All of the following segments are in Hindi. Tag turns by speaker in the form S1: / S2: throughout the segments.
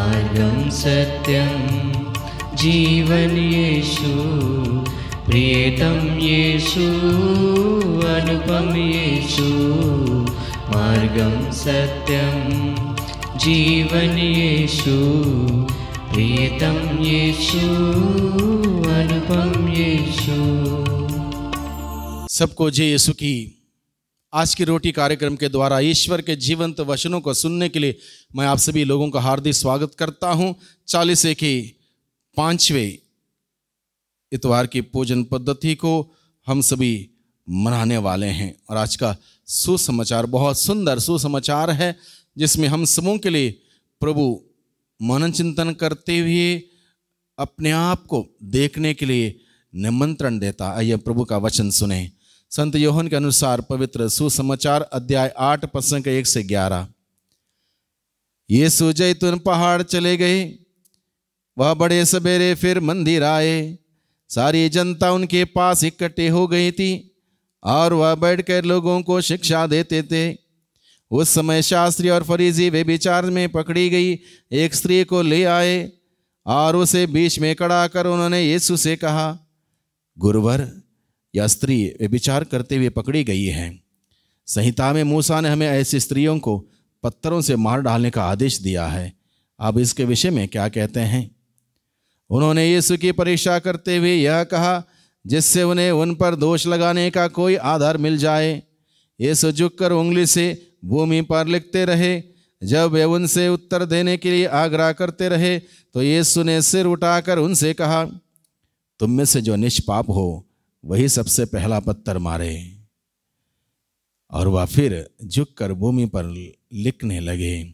S1: मार्गं सत्यं जीवन येषु, प्रियतम येषु, अनुपम येषु। मार्गं सत्यं जीवन येषु, प्रियतम येषु, अनुपम येषु।
S2: सबको जय यीशु की। आज की रोटी कार्यक्रम के द्वारा ईश्वर के जीवंत वचनों को सुनने के लिए मैं आप सभी लोगों का हार्दिक स्वागत करता हूं। 40 के 5वें इतवार की पूजन पद्धति को हम सभी मनाने वाले हैं और आज का सुसमाचार बहुत सुंदर सुसमाचार है, जिसमें हम सबों के लिए प्रभु मनन चिंतन करते हुए अपने आप को देखने के लिए निमंत्रण देता। आइए प्रभु का वचन सुने। संत यूहन्ना के अनुसार पवित्र सुसमाचार अध्याय 8 पद 1 से 11। यीशु जैतून पहाड़ चले गए। वह बड़े सवेरे फिर मंदिर आए। सारी जनता उनके पास इकट्ठे हो गई थी और वह बैठकर लोगों को शिक्षा देते थे। उस समय शास्त्री और फरीसी व्यभिचार में पकड़ी गई एक स्त्री को ले आए और उसे बीच में खड़ा कर उन्होंने यीशु से कहा, गुरुवर, यह स्त्री व्यभिचार करते हुए पकड़ी गई है। संहिता में मूसा ने हमें ऐसी स्त्रियों को पत्थरों से मार डालने का आदेश दिया है। आप इसके विषय में क्या कहते हैं? उन्होंने यीशु की परीक्षा करते हुए यह कहा, जिससे उन्हें उन पर दोष लगाने का कोई आधार मिल जाए। यीशु झुककर उंगली से भूमि पर लिखते रहे। जब वे उनसे उत्तर देने के लिए आग्रह करते रहे तो यीशु ने सिर उठाकर उनसे कहा, तुम में से जो निष्पाप हो वही सबसे पहला पत्थर मारे। और वह फिर झुककर भूमि पर लिखने लगे।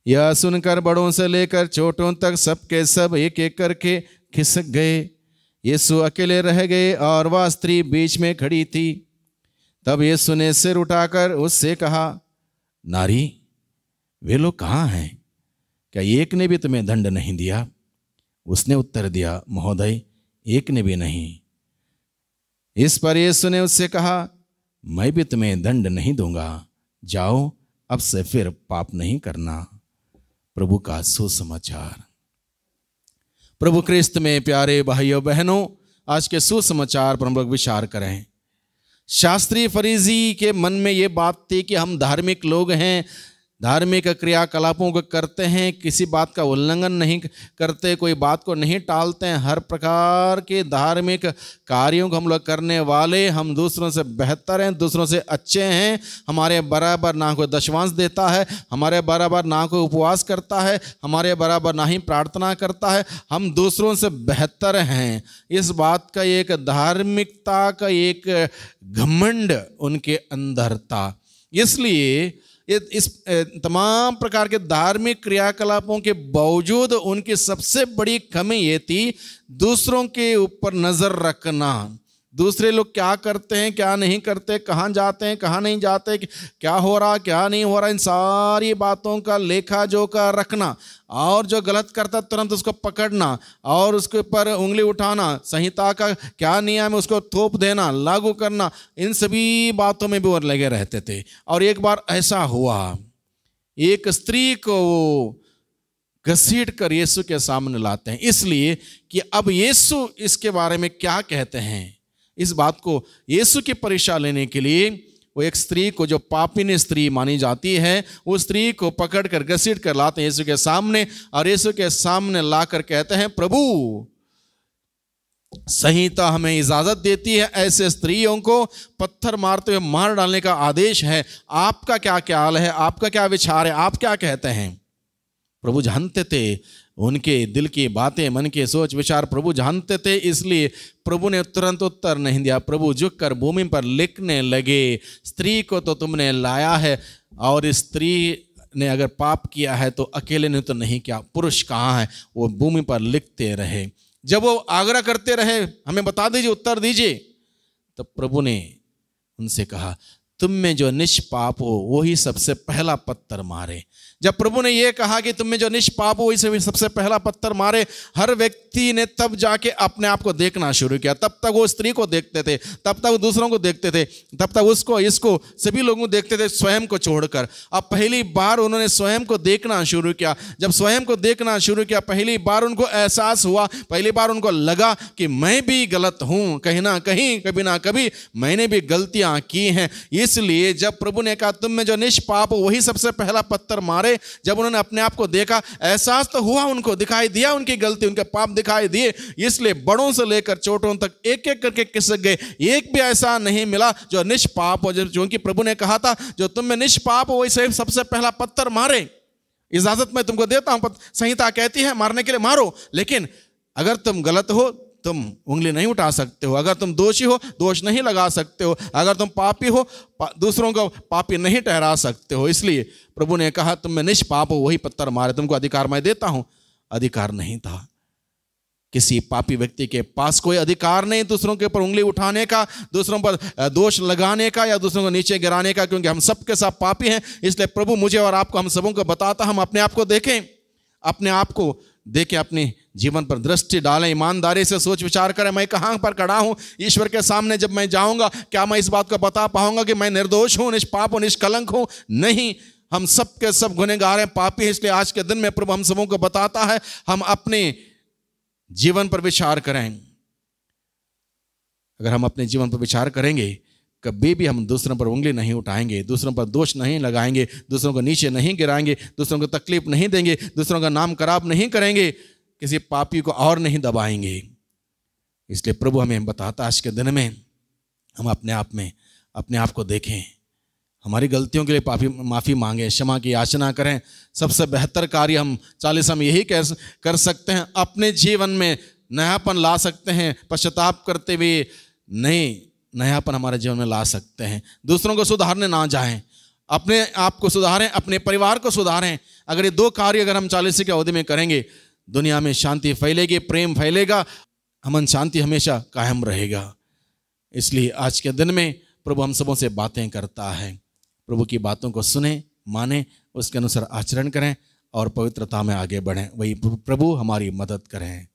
S2: यह सुनकर बड़ों से लेकर छोटों तक सबके सब एक एक करके खिसक गए। यीशु अकेले रह गए और वह स्त्री बीच में खड़ी थी। तब यीशु ने सिर उठाकर उससे कहा, नारी, वे लोग कहाँ हैं? क्या एक ने भी तुम्हें दंड नहीं दिया? उसने उत्तर दिया, महोदय, एक ने भी नहीं। इस पर यीशु ने उससे कहा, मैं भी तुम्हें दंड नहीं दूंगा। जाओ, अब से फिर पाप नहीं करना। प्रभु का सुसमाचार। प्रभु क्रिस्त में प्यारे भाइयों बहनों, आज के सुसमाचार पर हम लोग विचार करें। शास्त्री फरीसी के मन में ये बात थी कि हम धार्मिक लोग हैं, धार्मिक क्रियाकलापों को करते हैं, किसी बात का उल्लंघन नहीं करते, कोई बात को नहीं टालते हैं। हर प्रकार के धार्मिक कार्यों को हम लोग करने वाले, हम दूसरों से बेहतर हैं, दूसरों से अच्छे हैं। हमारे बराबर ना कोई दशवांश देता है, हमारे बराबर ना कोई उपवास करता है, हमारे बराबर ना ही प्रार्थना करता है। हम दूसरों से बेहतर हैं। इस बात का एक धार्मिकता का एक घमंड उनके अंदर था। इसलिए इस तमाम प्रकार के धार्मिक क्रियाकलापों के बावजूद उनकी सबसे बड़ी कमी ये थी, दूसरों के ऊपर नज़र रखना। दूसरे लोग क्या करते हैं, क्या नहीं करते, कहाँ जाते हैं, कहाँ नहीं जाते, क्या हो रहा, क्या नहीं हो रहा, इन सारी बातों का लेखा जोखा रखना। और जो गलत करता तुरंत उसको पकड़ना और उसके ऊपर उंगली उठाना, संहिता का क्या नियम है उसको थोप देना, लागू करना, इन सभी बातों में भी वो लगे रहते थे। और एक बार ऐसा हुआ, एक स्त्री को घसीट कर यीशु के सामने लाते हैं, इसलिए कि अब यीशु इसके बारे में क्या कहते हैं। इस बात को यीशु की परीक्षा लेने के लिए वो एक स्त्री को, जो पापिनी स्त्री मानी जाती है, उस स्त्री को पकड़ कर घसीट कर लाते हैं यीशु के सामने। और यीशु के सामने लाकर कहते हैं, प्रभु, संहिता हमें इजाजत देती है ऐसे स्त्रियों को पत्थर मारते हुए मार डालने का आदेश है। आपका क्या ख्याल है, आपका क्या विचार है, आप क्या कहते हैं? प्रभु जानते थे उनके दिल की बातें, मन के सोच विचार प्रभु जानते थे, इसलिए प्रभु ने तुरंत उत्तर नहीं दिया। प्रभु झुककर भूमि पर लिखने लगे, स्त्री को तो तुमने लाया है, और इस स्त्री ने अगर पाप किया है तो अकेले ने तो नहीं किया, पुरुष कहाँ है? वो भूमि पर लिखते रहे। जब वो आग्रह करते रहे, हमें बता दीजिए, उत्तर दीजिए, तो प्रभु ने उनसे कहा, तुम में जो निष्पाप हो वही सबसे पहला पत्थर मारे। जब प्रभु ने ये कहा कि तुम में जो निष्पाप हो इसे सबसे पहला पत्थर मारे, हर व्यक्ति ने तब जाके अपने आप को देखना शुरू किया। तब तक वो स्त्री को देखते थे, तब तक वो दूसरों को देखते थे, तब तक उसको इसको सभी लोगों को देखते थे स्वयं को छोड़कर। अब पहली बार उन्होंने स्वयं को देखना शुरू किया। जब स्वयं को देखना शुरू किया, पहली बार उनको एहसास हुआ, पहली बार उनको लगा कि मैं भी गलत हूं, कहीं ना कहीं कभी ना कभी मैंने भी गलतियां की हैं। इसलिए जब प्रभु ने कहा तुम में जो निष्पाप हो वही सबसे पहला पत्थर मारे, जब उन्होंने अपने आप को देखा, एहसास तो हुआ, उनको दिखाई दिया उनकी गलती, उनके पाप दिखाई दिए। इसलिए बड़ों से लेकर छोटों तक एक एक करके खिसक गए। एक भी ऐसा नहीं मिला जो निष्पाप हो, क्योंकि प्रभु ने कहा था जो तुम में निष्पाप हो वही सबसे पहला पत्थर मारे। इजाजत मैं तुमको देता हूं, संहिता कहती है मारने के लिए मारो, लेकिन अगर तुम गलत हो तुम उंगली नहीं उठा सकते हो। अगर तुम दोषी हो दोष नहीं लगा सकते हो। अगर तुम पापी हो दूसरों को पापी नहीं ठहरा सकते हो। इसलिए प्रभु ने कहा तुम में निष्पाप हो वही पत्थर मारे। तुमको अधिकार मैं देता हूं। अधिकार नहीं था। किसी पापी व्यक्ति के पास कोई अधिकार नहीं दूसरों के ऊपर उंगली उठाने का, दूसरों पर दोष लगाने का या दूसरों को नीचे गिराने का, क्योंकि हम सबके सब पापी हैं। इसलिए प्रभु मुझे और आपको, हम सबों को बताता हम अपने आप को देखें, अपने आप को देखें, अपने जीवन पर दृष्टि डालें, ईमानदारी से सोच विचार करें मैं कहां पर खड़ा हूं ईश्वर के सामने। जब मैं जाऊंगा क्या मैं इस बात को बता पाऊंगा कि मैं निर्दोष हूं, निष्पाप हूं, निष्कलंक हूं? नहीं, हम सब के सब गुनहगार हैं, पापी हैं। इसलिए आज के दिन में प्रभु हम सबों को बताता है हम अपने जीवन पर विचार करें। अगर हम अपने जीवन पर विचार करेंगे, कभी भी हम दूसरों पर उंगली नहीं उठाएंगे, दूसरों पर दोष नहीं लगाएंगे, दूसरों को नीचे नहीं गिराएंगे, दूसरों को तकलीफ नहीं देंगे, दूसरों का नाम खराब नहीं करेंगे, किसी पापी को और नहीं दबाएंगे। इसलिए प्रभु हमें बताता आज के दिन में हम अपने आप में अपने आप को देखें, हमारी गलतियों के लिए माफ़ी मांगें, क्षमा की याचना करें। सबसे बेहतर कार्य हम 40 हम यही कर सकते हैं, अपने जीवन में नयापन ला सकते हैं। पश्चाताप करते हुए नहीं, नयापन हमारे जीवन में ला सकते हैं। दूसरों को सुधारने ना जाएं, अपने आप को सुधारें, अपने परिवार को सुधारें। अगर ये दो कार्य अगर हम 40 की अवधि में करेंगे, दुनिया में शांति फैलेगी, प्रेम फैलेगा, अमन शांति हमेशा कायम रहेगा। इसलिए आज के दिन में प्रभु हम सबों से बातें करता है। प्रभु की बातों को सुने, माने, उसके अनुसार आचरण करें और पवित्रता में आगे बढ़ें। वही प्रभु हमारी मदद करें।